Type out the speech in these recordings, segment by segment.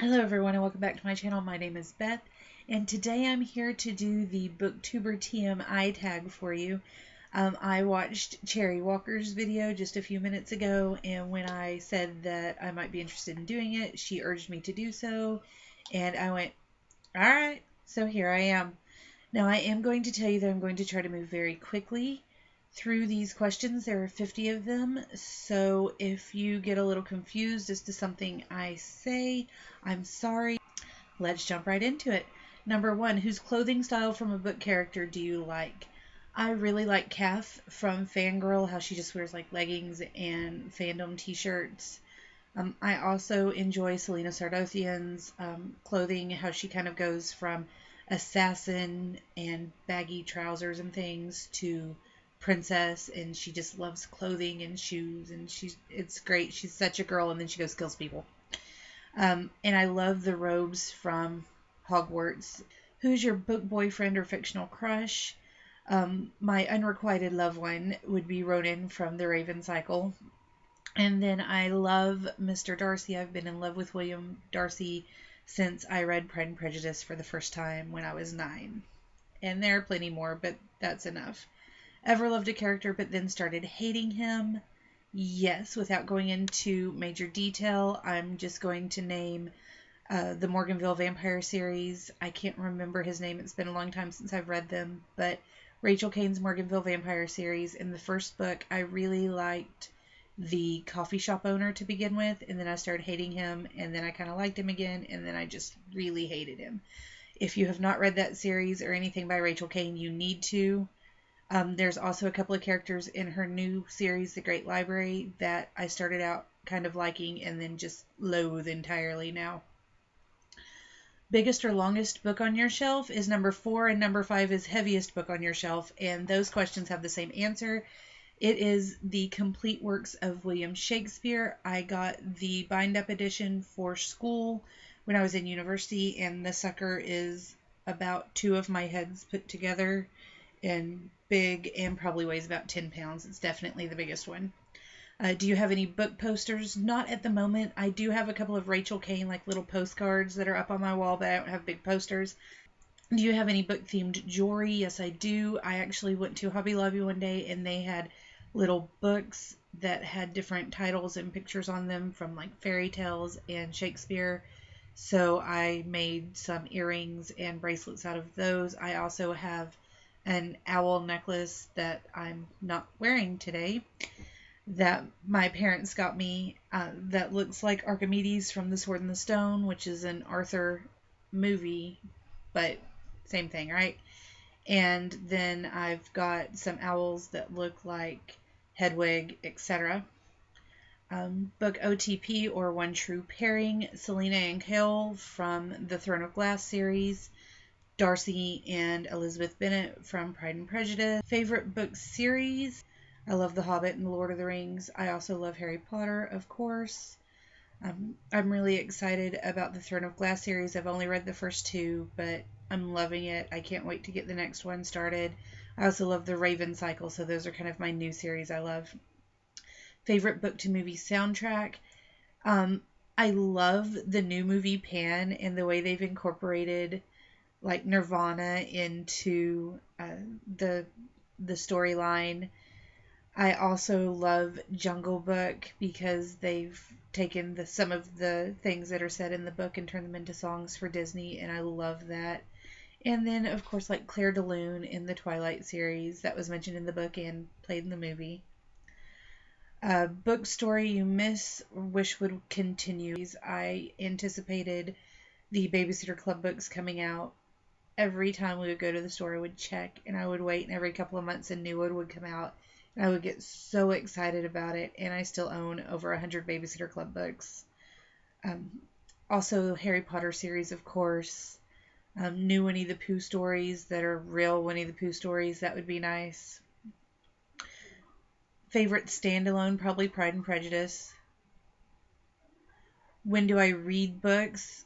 Hello everyone and welcome back to my channel. My name is Beth and today I'm here to do the BookTuber TMI tag for you. I watched Cherry Walker's video just a few minutes ago, and when I said that I might be interested in doing it, she urged me to do so, and I went, alright, so here I am. Now I am going to tell you that I'm going to try to move very quickly through these questions. There are 50 of them, so if you get a little confused as to something I say, I'm sorry. Let's jump right into it. Number one, whose clothing style from a book character do you like? I really like Kath from Fangirl, how she just wears like leggings and fandom t-shirts. I also enjoy Selena Sardothian's clothing, how she kind of goes from assassin and baggy trousers and things to princess, and she just loves clothing and shoes, and it's great. She's such a girl, and then she goes kills people. And I love the robes from Hogwarts. Who's your book boyfriend or fictional crush? My unrequited loved one would be Ronan from The Raven Cycle. And then I love Mr. Darcy. I've been in love with William Darcy since I read Pride and Prejudice for the first time when I was 9. And there are plenty more, but that's enough. Ever loved a character but then started hating him? Yes, without going into major detail, I'm just going to name the Morganville Vampire series. I can't remember his name. It's been a long time since I've read them, but Rachel Kane's Morganville Vampire series. In the first book, I really liked the coffee shop owner to begin with, and then I started hating him, and then I kind of liked him again, and then I just really hated him. If you have not read that series or anything by Rachel Kane, you need to. There's also a couple of characters in her new series, The Great Library, that I started out kind of liking and then just loathe entirely now. Biggest or longest book on your shelf is number 4, and number 5 is heaviest book on your shelf, and those questions have the same answer. It is the complete works of William Shakespeare. I got the bind-up edition for school when I was in university, and the sucker is about 2 of my heads put together and big, and probably weighs about 10 pounds. It's definitely the biggest one. Do you have any book posters? Not at the moment. I do have a couple of Rachel Kane like little postcards that are up on my wall, but I don't have big posters. Do you have any book themed jewelry? Yes, I do. I actually went to Hobby Lobby one day and they had little books that had different titles and pictures on them from like fairy tales and Shakespeare. So I made some earrings and bracelets out of those. I also have an owl necklace that I'm not wearing today that my parents got me that looks like Archimedes from The Sword and the Stone, which is an Arthur movie, but same thing, right? And then I've got some owls that look like Hedwig, etc. Book OTP or One True Pairing, Selena and Cale from the Throne of Glass series, Darcy and Elizabeth Bennet from Pride and Prejudice. Favorite book series? I love The Hobbit and The Lord of the Rings. I also love Harry Potter, of course. I'm really excited about the Throne of Glass series. I've only read the first 2, but I'm loving it. I can't wait to get the next one started. I also love the Raven Cycle, so those are kind of my new series I love. Favorite book to movie soundtrack? I love the new movie Pan and the way they've incorporated like Nirvana into the storyline. I also love Jungle Book because they've taken some of the things that are said in the book and turned them into songs for Disney, and I love that. And then, of course, like Claire de Lune in the Twilight series that was mentioned in the book and played in the movie. Book story you miss or wish would continue. I anticipated the Babysitter Club books coming out. Every time we would go to the store, I would check, and I would wait, and every couple of months a new one would come out. And I would get so excited about it, and I still own over 100 Babysitter Club books. Also, Harry Potter series, of course. New Winnie the Pooh stories that are real Winnie the Pooh stories, that would be nice. Favorite standalone, probably Pride and Prejudice. When do I read books?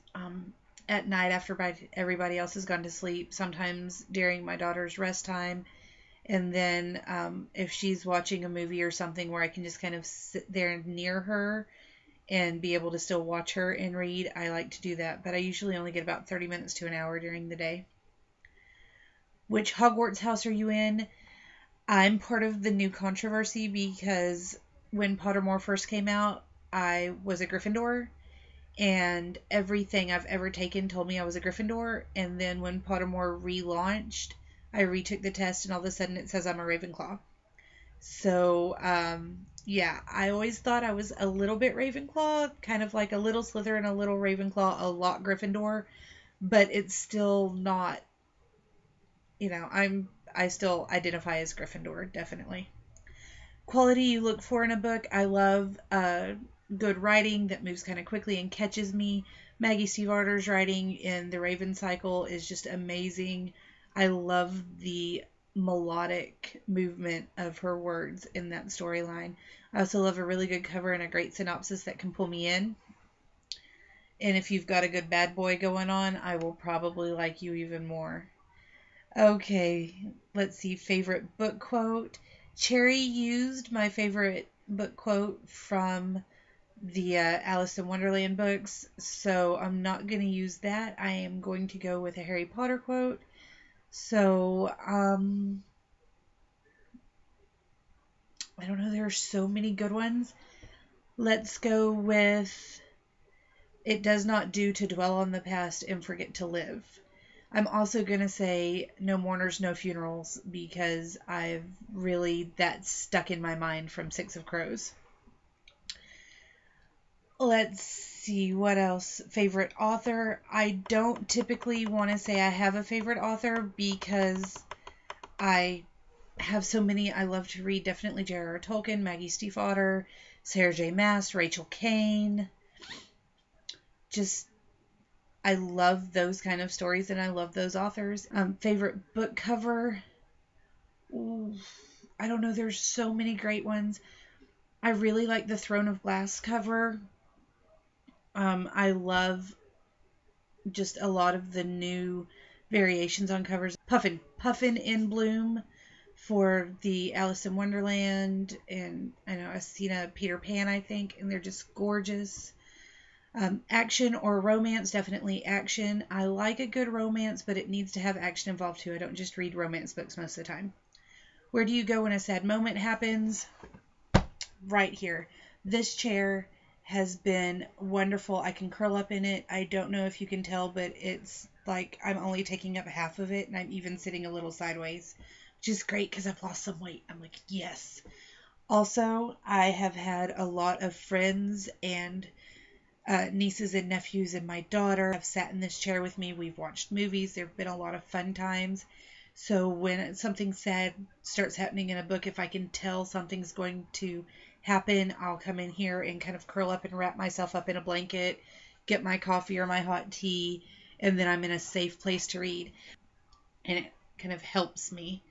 At night after everybody else has gone to sleep, sometimes during my daughter's rest time, and then if she's watching a movie or something where I can just kind of sit there near her and be able to still watch her and read, I like to do that. But I usually only get about 30 minutes to an hour during the day. Which Hogwarts house are you in? I'm part of the new controversy because when Pottermore first came out, I was a Gryffindor, and everything I've ever taken told me I was a Gryffindor. And then when Pottermore relaunched, I retook the test, and all of a sudden it says I'm a Ravenclaw. So, yeah, I always thought I was a little bit Ravenclaw, kind of like a little Slytherin, a little Ravenclaw, a lot Gryffindor, but it's still not, I still identify as Gryffindor, definitely. Quality you look for in a book. I love good writing that moves kind of quickly and catches me. Maggie Stiefvater's writing in The Raven Cycle is just amazing. I love the melodic movement of her words in that storyline. I also love a really good cover and a great synopsis that can pull me in. And if you've got a good bad boy going on, I will probably like you even more. Okay, let's see. Favorite book quote. Cherry used my favorite book quote from the Alice in Wonderland books, so I'm not going to use that. I am going to go with a Harry Potter quote. So, I don't know. There are so many good ones. Let's go with it does not do to dwell on the past and forget to live. I'm also going to say no mourners, no funerals, because that's stuck in my mind from Six of Crows. Let's see, what else? Favorite author. I don't typically want to say I have a favorite author because I have so many I love to read. Definitely J.R.R. Tolkien, Maggie Stiefvater, Sarah J. Maas, Rachel Kane. Just I love those kind of stories, and I love those authors. Favorite book cover? Ooh, I don't know. There's so many great ones. I really like the Throne of Glass cover. I love just a lot of the new variations on covers. Puffin in Bloom for the Alice in Wonderland, and I know I've seen a Peter Pan, I think, and they're just gorgeous. Action or romance, definitely action. I like a good romance, but it needs to have action involved too. I don't just read romance books most of the time. Where do you go when a sad moment happens? Right here. This chair has been wonderful. I can curl up in it. I don't know if you can tell, but it's like I'm only taking up half of it, and I'm even sitting a little sideways, which is great because I've lost some weight. I'm like, yes. Also, I have had a lot of friends and nieces and nephews and my daughter have sat in this chair with me. We've watched movies. There have been a lot of fun times. So when something sad starts happening in a book, if I can tell something's going to happen, I'll come in here and kind of curl up and wrap myself up in a blanket, get my coffee or my hot tea, and then I'm in a safe place to read. And it kind of helps me.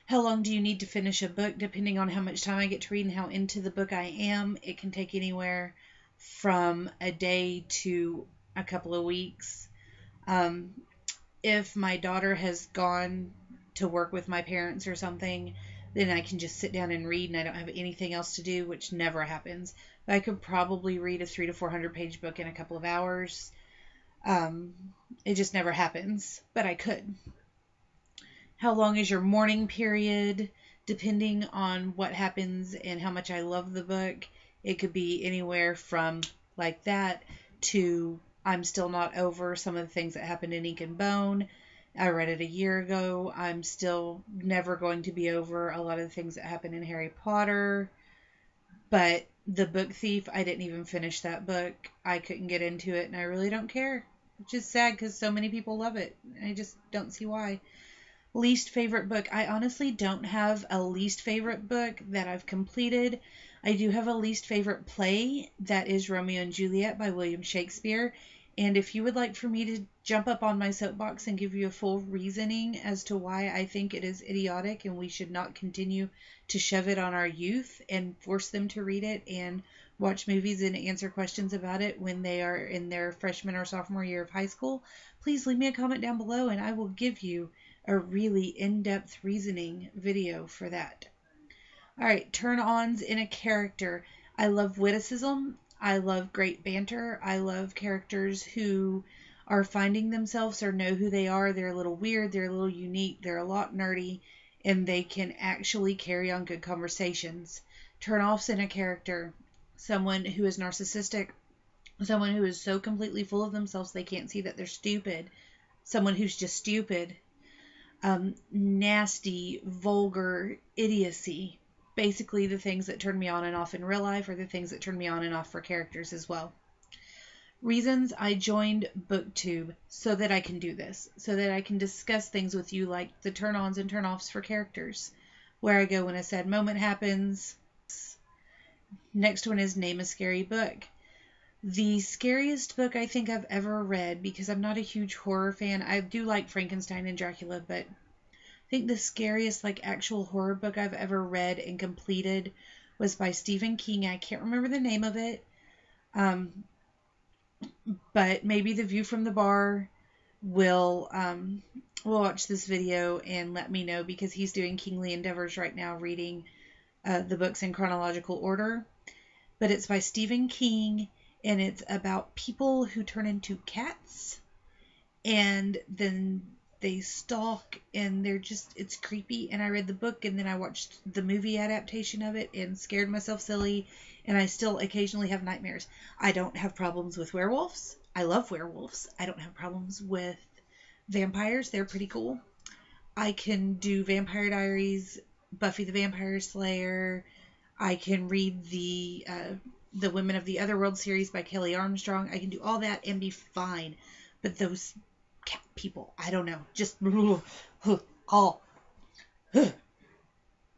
How long do you need to finish a book? Depending on how much time I get to read and how into the book I am, it can take anywhere from a day to a couple of weeks. If my daughter has gone to work with my parents or something, then I can just sit down and read and I don't have anything else to do, which never happens. But I could probably read a 300 to 400 page book in a couple of hours. It just never happens, but I could. How long is your mourning period? Depending on what happens and how much I love the book, it could be anywhere from like that to I'm still not over some of the things that happened in Ink and Bone. I read it a year ago. I'm still never going to be over a lot of the things that happened in Harry Potter. But The Book Thief, I didn't even finish that book. I couldn't get into it, and I really don't care. Which is sad because so many people love it. I just don't see why. Least favorite book. I honestly don't have a least favorite book that I've completed. I do have a least favorite play. That is Romeo and Juliet by William Shakespeare. And if you would like for me to jump up on my soapbox and give you a full reasoning as to why I think it is idiotic and we should not continue to shove it on our youth and force them to read it and watch movies and answer questions about it when they are in their freshman or sophomore year of high school, please leave me a comment down below and I will give you a really in-depth reasoning video for that. Alright, turn-ons in a character. I love witticism. I love great banter. I love characters who are finding themselves or know who they are. They're a little weird, they're a little unique, they're a lot nerdy, and they can actually carry on good conversations. Turn-offs in a character, someone who is narcissistic, someone who is so completely full of themselves they can't see that they're stupid, someone who's just stupid, nasty, vulgar idiocy. Basically, the things that turn me on and off in real life are the things that turn me on and off for characters as well. Reasons I joined BookTube: so that I can do this, so that I can discuss things with you like the turn-ons and turn-offs for characters, where I go when a sad moment happens. Next one is name a scary book. The scariest book I think I've ever read, because I'm not a huge horror fan. I do like Frankenstein and Dracula, but I think the scariest actual horror book I've ever read and completed was by Stephen King. I can't remember the name of it. But maybe the view from the bar will watch this video and let me know, because he's doing kingly endeavors right now, reading the books in chronological order. But it's by Stephen King, and it's about people who turn into cats, and then they stalk, and it's creepy. And I read the book, and then I watched the movie adaptation of it and scared myself silly, and I still occasionally have nightmares. I don't have problems with werewolves. I love werewolves. I don't have problems with vampires. They're pretty cool. I can do Vampire Diaries, Buffy the Vampire Slayer. I can read the Women of the Otherworld series by Kelly Armstrong. I can do all that and be fine. But those cat people, I don't know. Just all.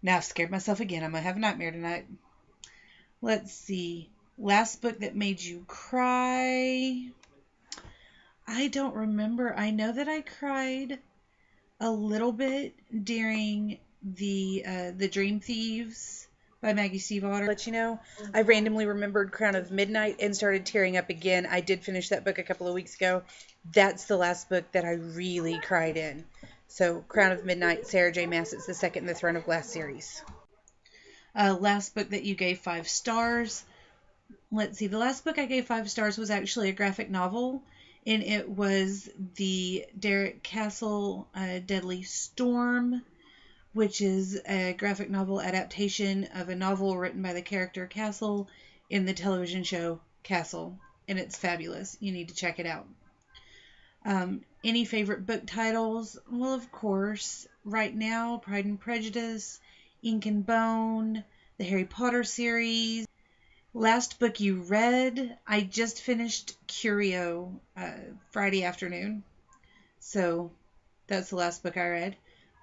Now I've scared myself again. I'm going to have a nightmare tonight. Let's see. Last book that made you cry. I don't remember. I know that I cried a little bit during the Dream Thieves by Maggie Stiefvater. But I randomly remembered Crown of Midnight and started tearing up again. I did finish that book a couple of weeks ago. That's the last book that I really cried in. So Crown of Midnight, Sarah J. Maas. It's the second in the Throne of Glass series. Last book that you gave 5 stars. Let's see. The last book I gave 5 stars was actually a graphic novel, and it was the Derek Castle Deadly Storm, which is a graphic novel adaptation of a novel written by the character Castle in the television show Castle, and it's fabulous. You need to check it out. Any favorite book titles? Well, of course, right now, Pride and Prejudice, Ink and Bone, the Harry Potter series. Last book you read? I just finished Curio Friday afternoon, so that's the last book I read.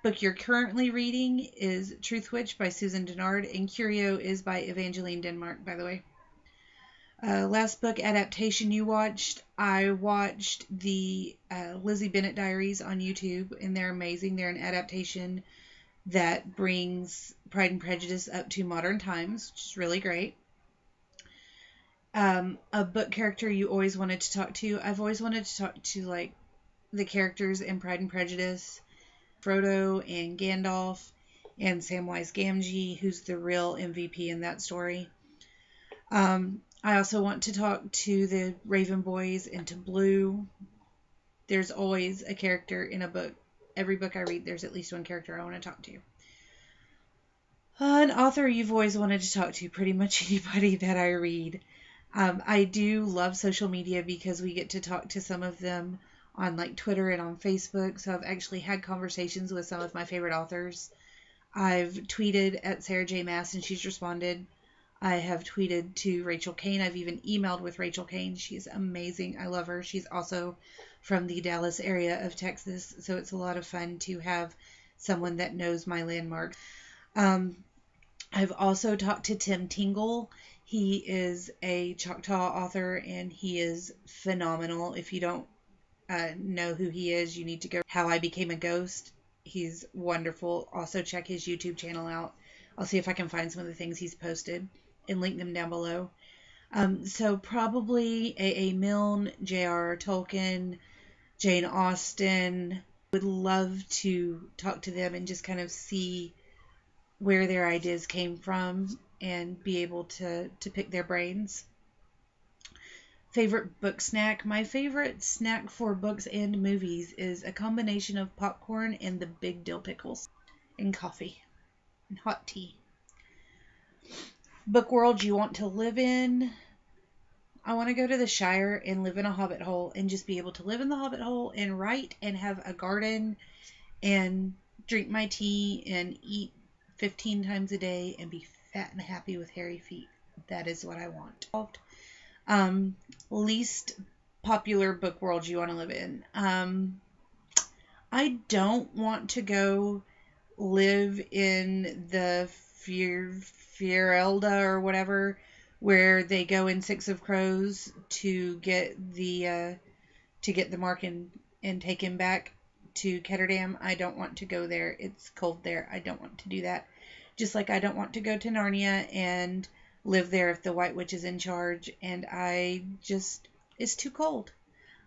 Book you're currently reading is Truth Witch by Susan Dennard, and Curio is by Evangeline Denmark, by the way. Last book adaptation you watched? I watched the Lizzie Bennet Diaries on YouTube, and they're amazing. They're an adaptation that brings Pride and Prejudice up to modern times, which is really great. A book character you always wanted to talk to? I've always wanted to talk to the characters in Pride and Prejudice, Frodo and Gandalf and Samwise Gamgee, who's the real MVP in that story. I also want to talk to the Raven Boys and to Blue. There's always a character in a book. Every book I read, there's at least one character I want to talk to. An author you've always wanted to talk to? Pretty much anybody that I read. I do love social media because we get to talk to some of them on Twitter and on Facebook. So I've actually had conversations with some of my favorite authors. I've tweeted at Sarah J. Maas and she's responded. I have tweeted to Rachel Kane. I've even emailed with Rachel Kane. She's amazing. I love her. She's also from the Dallas area of Texas, so it's a lot of fun to have someone that knows my landmark. I've also talked to Tim Tingle. He is a Choctaw author, and he is phenomenal. If you don't know who he is, you need to go How I Became a Ghost. He's wonderful. Also check his YouTube channel out. I'll see if I can find some of the things he's posted and link them down below. So probably A.A. Milne, J.R.R. Tolkien, Jane Austen. Would love to talk to them and just kind of see where their ideas came from and be able to pick their brains. Favorite book snack? My favorite snack for books and movies is a combination of popcorn and the big dill pickles and coffee and hot tea. Book world you want to live in? I want to go to the Shire and live in a hobbit hole and just be able to live in the hobbit hole and write and have a garden and drink my tea and eat 15 times a day and be fat and happy with hairy feet. That is what I want. Least popular book world you want to live in. I don't want to go live in the Fierelda or whatever, where they go in Six of Crows to get the mark and take him back to Ketterdam. I don't want to go there. It's cold there. I don't want to do that. Just like I don't want to go to Narnia and live there if the White Witch is in charge. And it's too cold.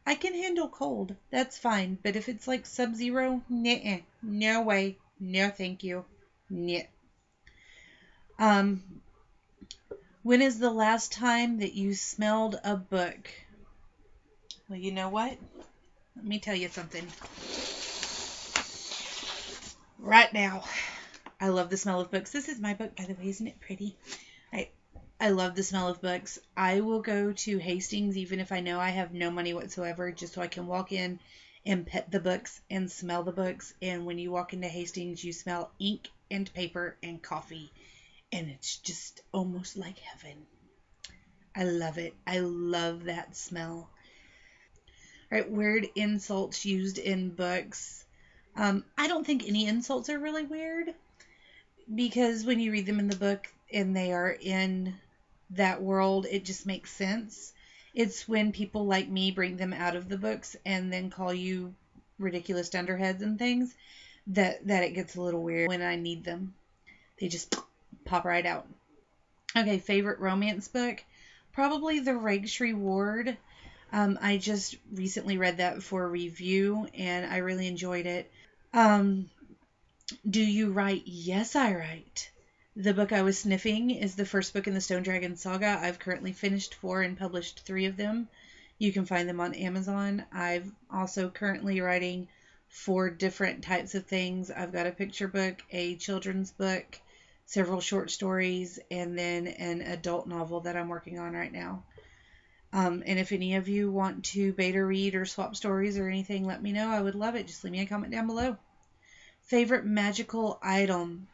I can handle cold. That's fine. But if it's like Sub-Zero, nah, no way. No, thank you. Nah. When is the last time that you smelled a book? Well, you know what? Let me tell you something. Right now, I love the smell of books. This is my book, by the way. Isn't it pretty? I love the smell of books. I will go to Hastings even if I know I have no money whatsoever, just so I can walk in and pet the books and smell the books. And when you walk into Hastings, you smell ink and paper and coffee. And it's just almost like heaven. I love it. I love that smell. All right, weird insults used in books. I don't think any insults are really weird, because when you read them in the book and they are in that world, it just makes sense. It's when people like me bring them out of the books and then call you ridiculous dunderheads and things that it gets a little weird. When I need them, they just pop right out. Okay, favorite romance book? Probably The Rakesh Reward. I just recently read that for a review and I really enjoyed it. Do you write? Yes, I write. The book I was sniffing is the first book in the Stone Dragon saga. I've currently finished 4 and published 3 of them. You can find them on Amazon. I've also currently writing 4 different types of things. I've got a picture book, a children's book, several short stories, and then an adult novel that I'm working on right now. And if any of you want to beta read or swap stories or anything, let me know. I would love it. Just leave me a comment down below. Favorite magical item?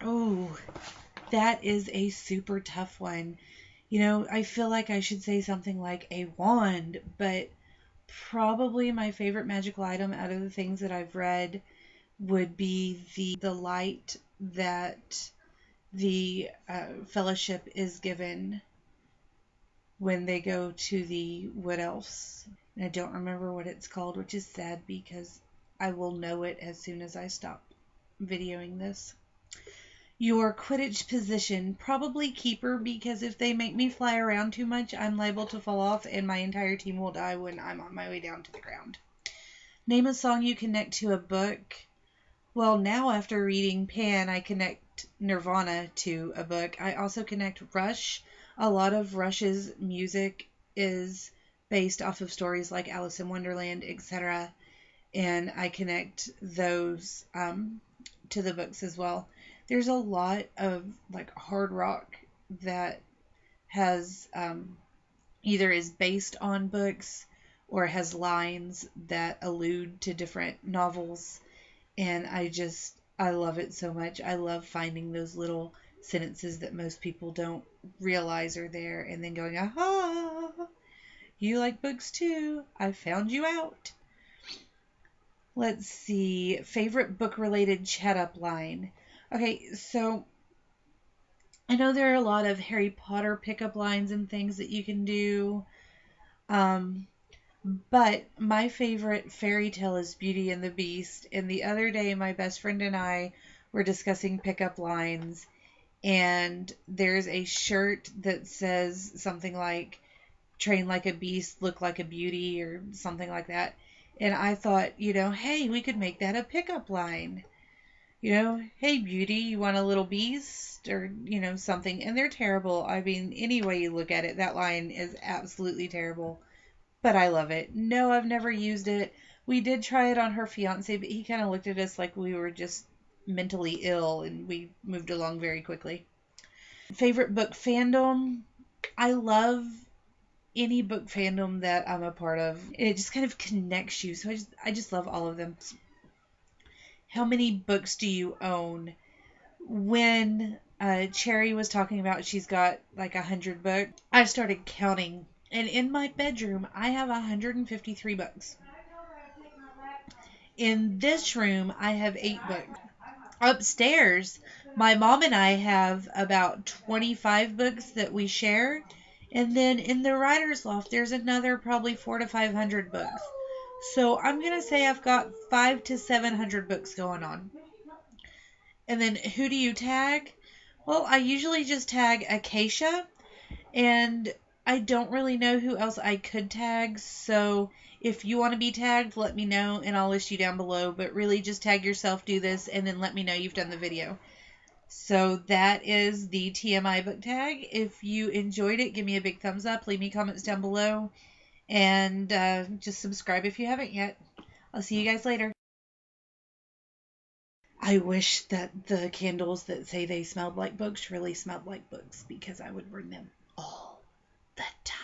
Oh, that is a super tough one. You know, I feel like I should say something like a wand, but probably my favorite magical item out of the things that I've read would be the light that the fellowship is given when they go to the Wood Elves. And I don't remember what it's called, which is sad because I will know it as soon as I stop videoing this. Your Quidditch position? Probably keeper, because if they make me fly around too much, I'm liable to fall off and my entire team will die when I'm on my way down to the ground. Name a song you connect to a book. Well, now after reading Pan, I connect Nirvana to a book. I also connect Rush. A lot of Rush's music is based off of stories like Alice in Wonderland, etc. And I connect those to the books as well. There's a lot of like hard rock that has either is based on books or has lines that allude to different novels. And I love it so much. I love finding those little sentences that most people don't realize are there and then going, aha, you like books too. I found you out. Let's see. Favorite book-related chat-up line. Okay, so I know there are a lot of Harry Potter pickup lines and things that you can do. But my favorite fairy tale is Beauty and the Beast. And the other day, my best friend and I were discussing pickup lines. And there's a shirt that says something like, train like a beast, look like a beauty, or something like that. And I thought, hey, we could make that a pickup line. Hey beauty, you want a little beast or, something. And they're terrible. I mean, any way you look at it, that line is absolutely terrible. But I love it. No, I've never used it. We did try it on her fiance, but he kind of looked at us like we were just mentally ill and we moved along very quickly. Favorite book fandom? I love any book fandom that I'm a part of. It just kind of connects you. So I just love all of them. How many books do you own? When Cherry was talking about she's got like 100 books, I started counting. And in my bedroom, I have 153 books. In this room, I have 8 books. Upstairs, my mom and I have about 25 books that we share. And then in the writer's loft, there's another probably 400 to 500 books. So I'm going to say I've got 500 to 700 books going on. And then who do you tag? Well, I usually just tag Acacia, and I don't really know who else I could tag. So if you want to be tagged, let me know, and I'll list you down below. But really, just tag yourself, do this, and then let me know you've done the video. So that is the TMI book tag. If you enjoyed it, give me a big thumbs up. Leave me comments down below. And just subscribe if you haven't yet. I'll see you guys later. I wish that the candles that say they smelled like books really smelled like books, because I would burn them all the time.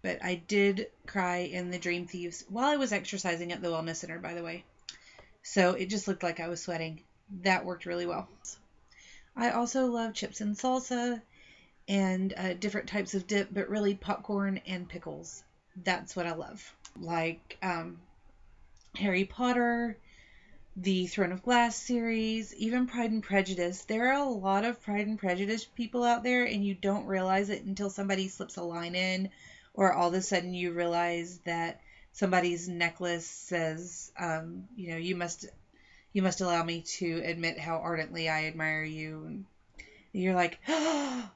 But I did cry in the Dream Thieves while I was exercising at the wellness center, by the way. So it just looked like I was sweating. That worked really well. I also love chips and salsa and different types of dip, but really popcorn and pickles. That's what I love. Like Harry Potter, the Throne of Glass series, even Pride and Prejudice. There are a lot of Pride and Prejudice people out there, and you don't realize it until somebody slips a line in, or all of a sudden you realize that somebody's necklace says, you must allow me to admit how ardently I admire you. And you're like, oh,